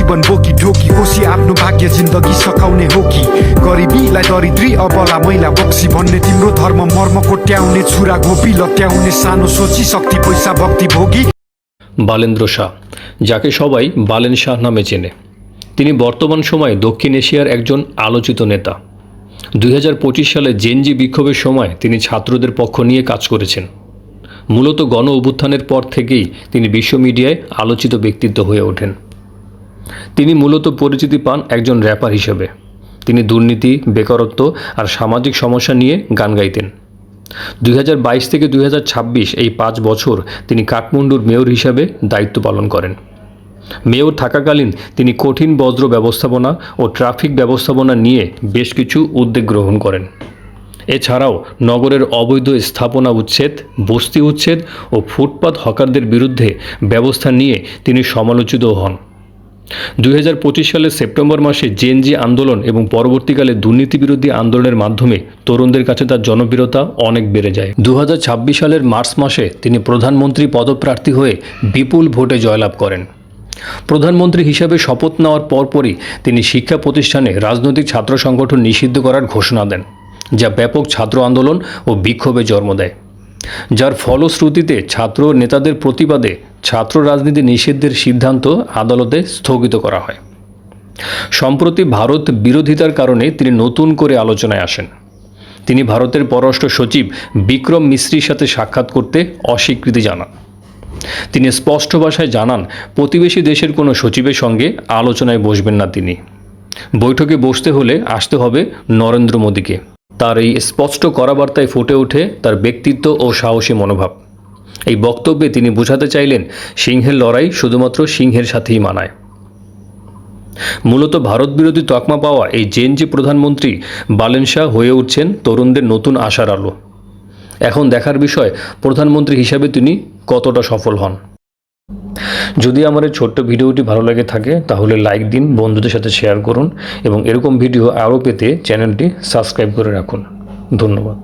जीवन बोकी ढोकी होसी आफ्नो भाग्य जिन्दगी सकाउने हो कि गरिबीलाई दरिद्री अबला मैला बक्सी भन्ने तिम्रो धर्म मर्म कोट्याउने छुरा गोपी लट्याउने सानो सोची शक्ति पैसा भक्ति भोगी। বালেন্দ্র শাহ, যাকে সবাই বালেন শাহ নামে চেনে, তিনি বর্তমান সময়ে দক্ষিণ এশিয়ার একজন আলোচিত নেতা। 2025 সালে জেনজি বিক্ষোভের সময় তিনি ছাত্রদের পক্ষ নিয়ে কাজ করেছেন। মূলত গণ অভ্যুত্থানের পর থেকেই তিনি বিশ্ব মিডিয়ায় আলোচিত ব্যক্তিত্ব হয়ে ওঠেন। তিনি মূলত পরিচিতি পান একজন র্যাপার হিসেবে। তিনি দুর্নীতি, বেকারত্ব আর সামাজিক সমস্যা নিয়ে গান গাইতেন। 2022 থেকে 2026 এই 5 বছর তিনি কাঠমান্ডুর মেয়র হিসাবে দায়িত্ব পালন করেন। মেয়র থাকাকালীন তিনি কঠিন বজ্র ব্যবস্থাপনা ও ট্রাফিক ব্যবস্থাপনা নিয়ে বেশ কিছু উদ্যোগ গ্রহণ করেন। এছাড়াও নগরের অবৈধ স্থাপনা উচ্ছেদ, বস্তি উচ্ছেদ ও ফুটপাত হকারদের বিরুদ্ধে ব্যবস্থা নিয়ে তিনি সমালোচিত হন। 2025 সালের সেপ্টেম্বর মাসে জেনজি আন্দোলন এবং পরবর্তীকালে দুর্নীতিবিরোধী আন্দোলনের মাধ্যমে তরুণদের কাছে তার জনপ্রিয়তা অনেক বেড়ে যায়। 2026 সালের মার্চ মাসে তিনি প্রধানমন্ত্রী পদপ্রার্থী হয়ে বিপুল ভোটে জয়লাভ করেন। প্রধানমন্ত্রী হিসাবে শপথ নেওয়ার পরপরই তিনি শিক্ষা প্রতিষ্ঠানে রাজনৈতিক ছাত্র সংগঠন নিষিদ্ধ করার ঘোষণা দেন, যা ব্যাপক ছাত্র আন্দোলন ও বিক্ষোভে জন্ম দেয়, যার ফলশ্রুতিতে ছাত্র নেতাদের প্রতিবাদে ছাত্র রাজনীতি নিষিদ্ধের সিদ্ধান্ত আদালতে স্থগিত করা হয়। সম্প্রতি ভারত বিরোধিতার কারণে তিনি নতুন করে আলোচনায় আসেন। তিনি ভারতের পররাষ্ট্র সচিব বিক্রম মিশ্রির সাথে সাক্ষাৎ করতে অস্বীকৃতি জানান। তিনি স্পষ্ট ভাষায় জানান প্রতিবেশী দেশের কোনো সচিবের সঙ্গে আলোচনায় বসবেন না তিনি। বৈঠকে বসতে হলে আসতে হবে নরেন্দ্র মোদীকে। তার এই স্পষ্ট করা বার্তায় ফুটে ওঠে তার ব্যক্তিত্ব ও সাহসী মনোভাব। এই বক্তব্যে তিনি বোঝাতে চাইলেন সিংহের লড়াই শুধুমাত্র সিংহের সাথেই মানায়। মূলত ভারত বিরোধী তকমা পাওয়া এই জেনজি প্রধানমন্ত্রী বালেন শাহ হয়ে উঠছেন তরুণদের নতুন আশার আলো। এখন দেখার বিষয় প্রধানমন্ত্রী হিসাবে তিনি কতটা সফল হন। যদি আমার এই ছোট্ট ভিডিওটি ভালো লাগে থাকে তাহলে লাইক দিন, বন্ধুদের সাথে শেয়ার করুন এবং এরকম ভিডিও আরও পেতে চ্যানেলটি সাবস্ক্রাইব করে রাখুন। ধন্যবাদ।